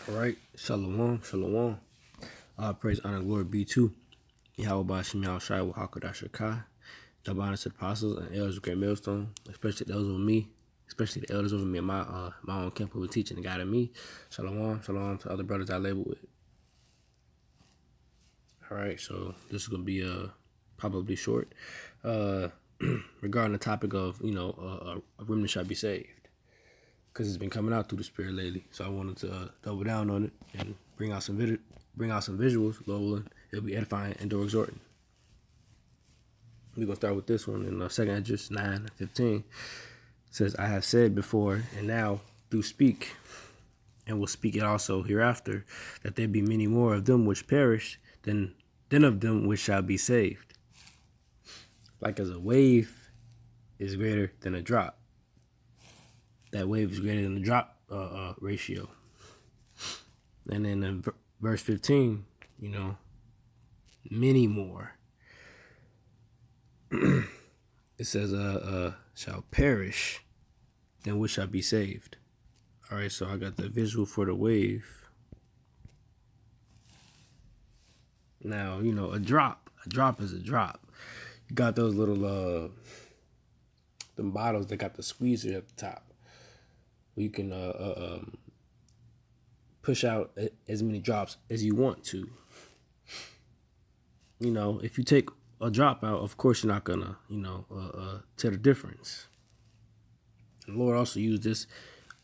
All right, shalom, shalom. Praise, honor, glory be to Yahweh Shem Yahweh Shai Wahakadosh Shekai. Double honor to the apostles and elders of Great Millstone, especially the elders over me, especially the elders over me in my own camp who were teaching and guiding me. Shalom, shalom to other brothers I label with. All right, so this is gonna be probably short. Regarding the topic of a remnant shall be saved, because it's been coming out through the Spirit lately. So I wanted to double down on it and bring out some visuals. Lord willing, it'll be edifying and or exhorting. We're gonna start with this one in 2 Esdras 9:15. It says, "I have said before, and now do speak, and will speak it also hereafter, that there be many more of them which perish than of them which shall be saved. Like as a wave is greater than a drop, that wave is greater than the drop ratio." And then in verse 15, many more. It says, shall perish, then which shall be saved. All right, so I got the visual for the wave. Now, a drop is a drop. You got those little, them bottles that got the squeezer at the top. You can push out as many drops as you want to. If you take a drop out, of course you're not gonna, tell the difference. And the Lord also used this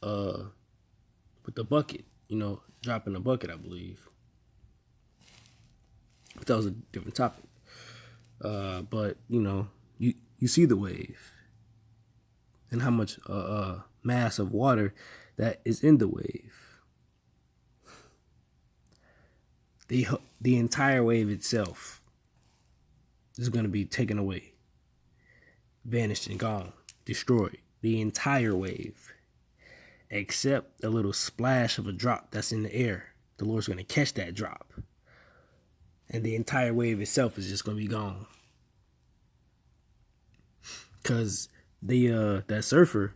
with the bucket, drop in the bucket, I believe. But that was a different topic. But you see the wave and how much mass of water that is in the wave. The entire wave itself is going to be taken away, vanished and gone, destroyed. The entire wave, except a little splash of a drop that's in the air. The Lord's going to catch that drop, and the entire wave itself is just going to be gone. Because that surfer,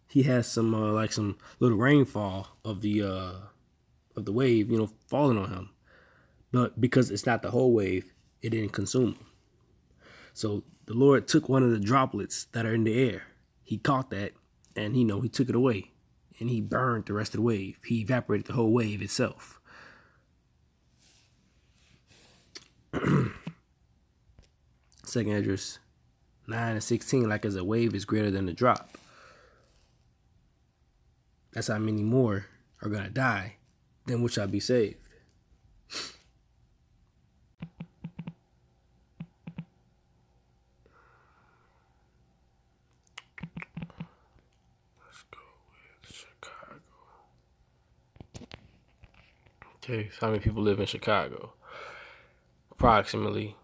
he has some some little rainfall of the wave, falling on him. But because it's not the whole wave, it didn't consume him. So the Lord took one of the droplets that are in the air. He caught that, and he took it away, and he burned the rest of the wave. He evaporated the whole wave itself. 2 Esdras 9:16, like as a wave is greater than the drop. That's how many more are gonna die than which shall be saved. Okay, so how many people live in Chicago? Approximately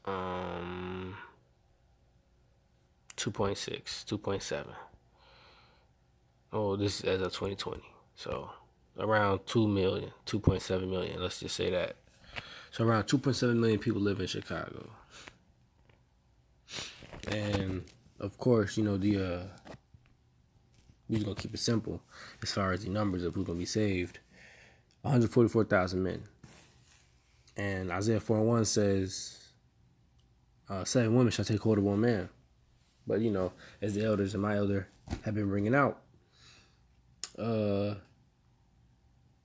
2.6, 2.7. Oh, this is as of 2020. So around 2 million, 2.7 million, let's just say that. So around 2.7 million people live in Chicago. And of course, we're just gonna keep it simple as far as the numbers of who's gonna be saved. 144,000 men. And Isaiah 4:1 says, 7 women shall take hold of one man. But, as the elders and my elder have been bringing out,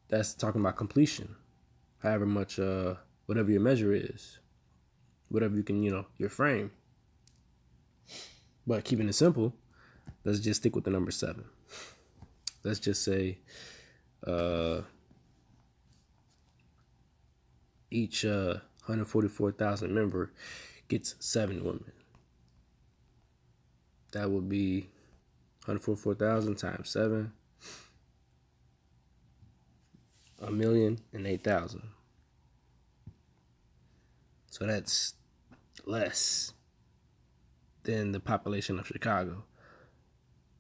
that's talking about completion. However much, whatever your measure is, whatever you can, your frame. But keeping it simple, let's just stick with the number 7. Let's just say, each 144,000 member gets 7 women. That would be 144,000 times 7, 1,008,000. So that's less than the population of Chicago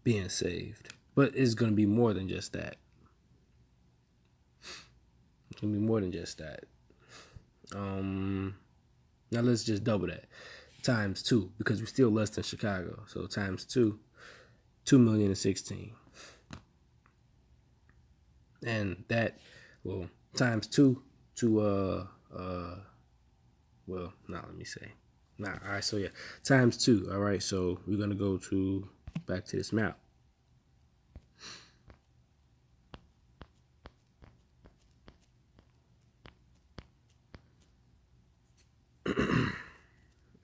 being saved. But it's going to be more than just that. It's going to be more than just that. Now let's just double that times 2, because we're still less than Chicago. So times 2, 2,016,000. And that, well, times 2 to well, nah, let me say. Nah, all right, so yeah, times 2. All right, so we're gonna go to back to this map.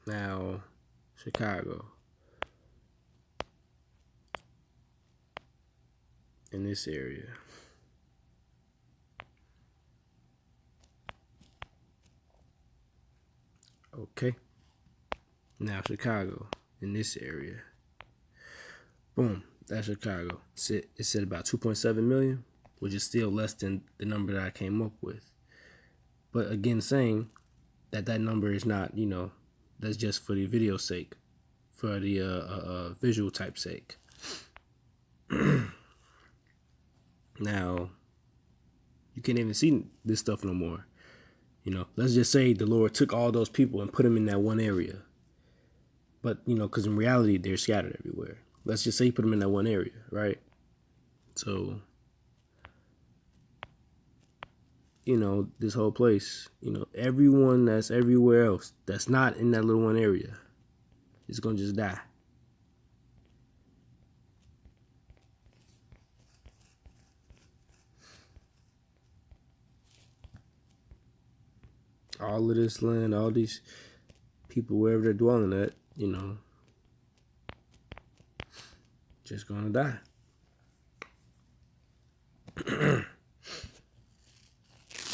Now, Chicago. In this area. Okay. Now, Chicago. In this area. Boom. That's Chicago. It said about 2.7 million, which is still less than the number that I came up with. But again, saying that number is not, that's just for the video sake, for the visual type sake. Now, you can't even see this stuff no more. Let's just say the Lord took all those people and put them in that one area. But, because in reality, they're scattered everywhere. Let's just say you put them in that one area, right? So, this whole place, everyone that's everywhere else that's not in that little one area is going to just die. All of this land, all these people, wherever they're dwelling at, just going to die.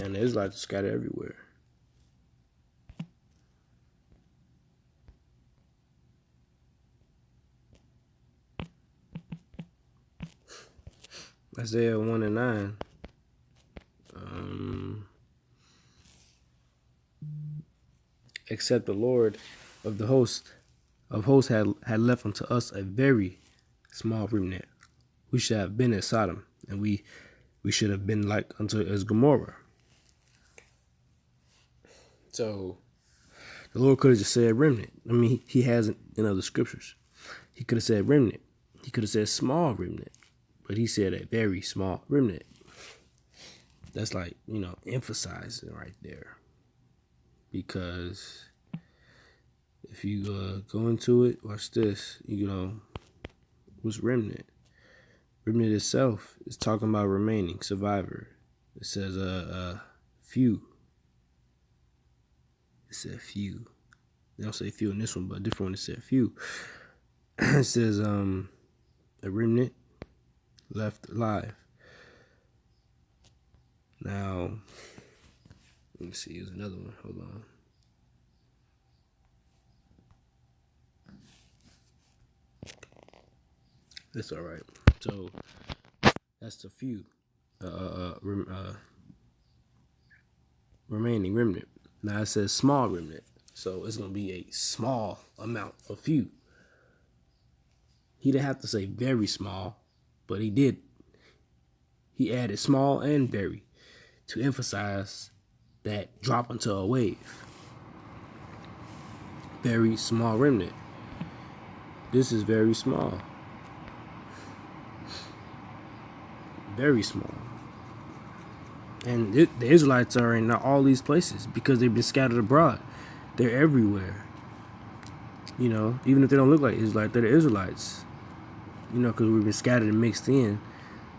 And the Israelites are scattered everywhere. Isaiah 1 and 9. Except the Lord of the hosts had left unto us a very small remnant. We should have been as Sodom, and we should have been like unto as Gomorrah. So the Lord could have just said remnant. I mean, he has in other scriptures. He could have said remnant. He could have said small remnant. But he said a very small remnant. That's like, emphasizing right there. Because if you go into it, watch this, what's remnant? Remnant itself is talking about remaining, survivor. It says few. It said few. They don't say few in this one, but a different one it said few. It says a remnant left alive. Now, let me see, here's another one. Hold on. That's all right. So that's the few remaining remnant. Now it says small remnant, so it's gonna be a small amount of few. He didn't have to say very small, but he did. He added small and very to emphasize that drop into a wave. Very small remnant. This is very small. Very small. And the Israelites are in all these places because they've been scattered abroad. They're everywhere. Even if they don't look like Israelites, they're the Israelites. Because we've been scattered and mixed in,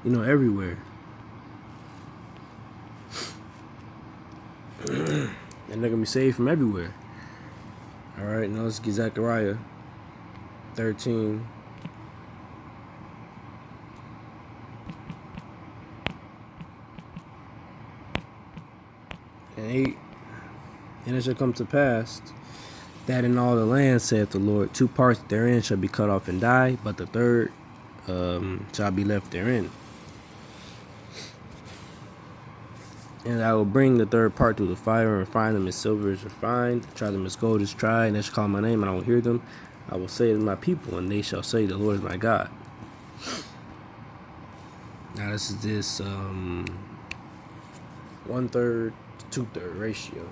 everywhere. And they're going to be saved from everywhere. All right, now let's get Zechariah 13. And 8. And it shall come to pass that in all the land, saith the Lord, 2 parts therein shall be cut off and die, but the third shall be left therein. And I will bring the third part through the fire and refine them as silver is refined, try them as gold is tried, and they shall call my name, and I will hear them. I will say to my people, and they shall say, the Lord is my God. Now this is 1/3 to 2/3 ratio.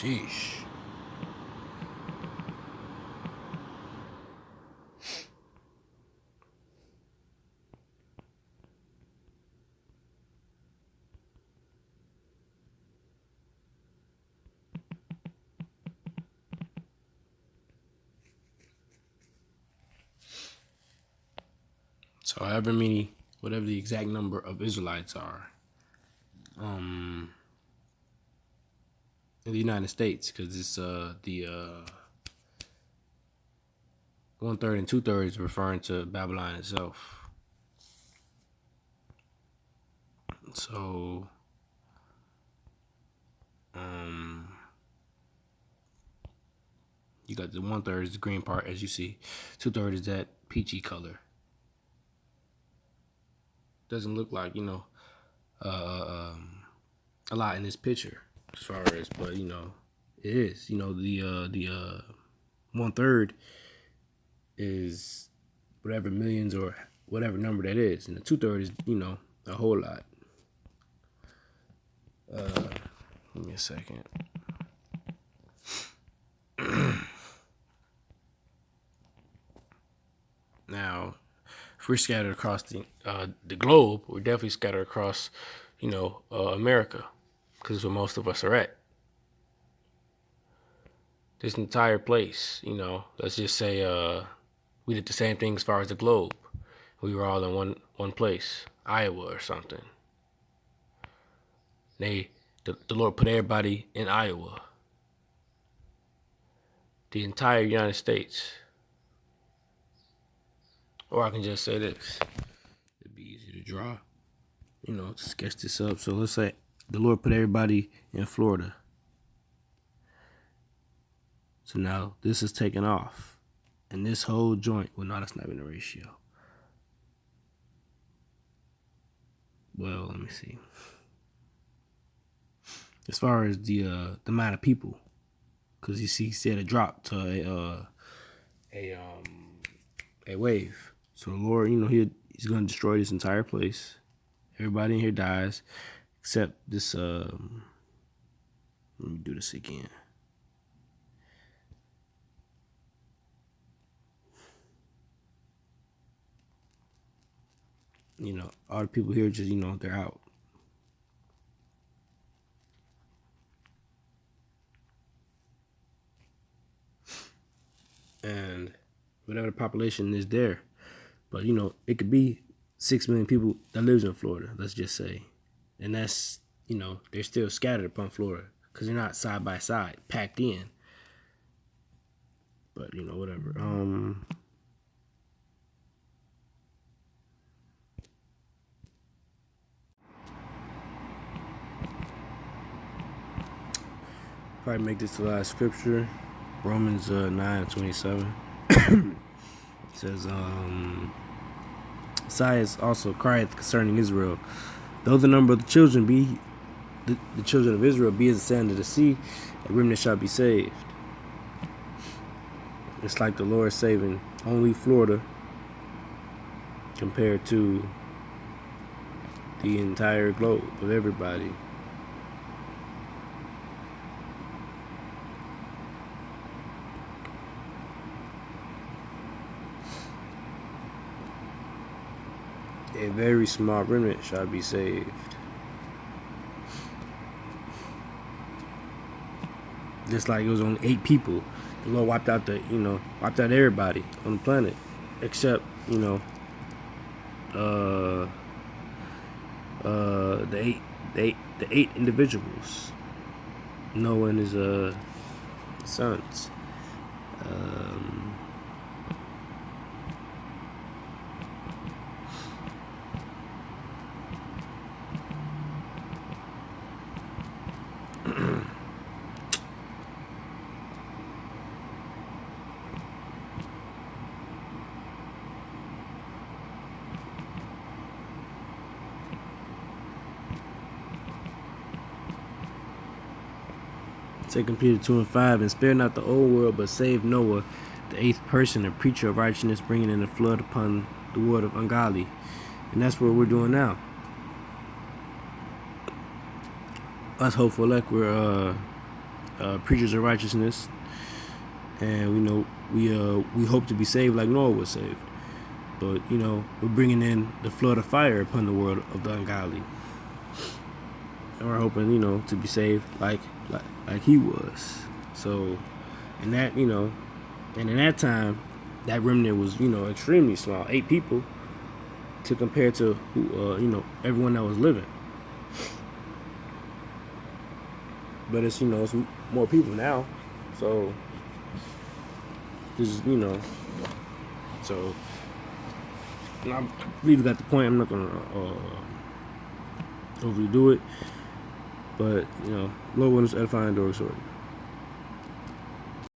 Sheesh. So however many, whatever the exact number of Israelites are, in the United States, because it's the 1/3 and 2/3 referring to Babylon itself. So, you got the 1/3 is the green part, as you see. 2/3 is that peachy color. Doesn't look like, a lot in this picture as far as, but it is. The 1/3 is whatever millions or whatever number that is, and the 2/3 is a whole lot. Give me a second. Now, if we're scattered across the globe, we're definitely scattered across, America, because it's where most of us are at. This entire place, let's just say we did the same thing as far as the globe. We were all in one place, Iowa or something. The Lord put everybody in Iowa. The entire United States. Or I can just say this. It'd be easy to draw. To sketch this up. So let's say the Lord put everybody in Florida. So now this is taken off. And this whole joint, well, no, that's not even a ratio. Well, let me see. As far as the amount of people, because you see, he said it dropped to a wave. So the Lord, he's going to destroy this entire place. Everybody in here dies, except this. Let me do this again. All the people here just, they're out. And whatever the population is there. But, it could be 6 million people that lives in Florida, let's just say. And that's, they're still scattered upon Florida because they're not side by side, packed in. But, whatever. Probably make this the last scripture. Romans 9:27. Says, Isaiah also crieth concerning Israel. Though the number of the children be the children of Israel be as the sand of the sea, a remnant shall be saved. It's like the Lord saving only Florida compared to the entire globe of everybody. A very small remnant shall be saved. Just like it was only 8 people. The Lord wiped out wiped out everybody on the planet. Except, the 8 individuals. Noah and his sons. Second Peter 2:5, and spare not the old world, but save Noah, the 8th person, a preacher of righteousness, bringing in the flood upon the word of ungodly. And that's what we're doing now. Us hopeful like we're preachers of righteousness, and we hope to be saved like Noah was saved. But we're bringing in the flood of fire upon the world of the ungodly, and we're hoping to be saved like he was. So, and that and in that time, that remnant was extremely small, 8 people, to compare to everyone that was living. But it's it's more people now, so this is so I believe we got the point. I'm not gonna overly do it, but Lord willing, edifying, Doris Shorty.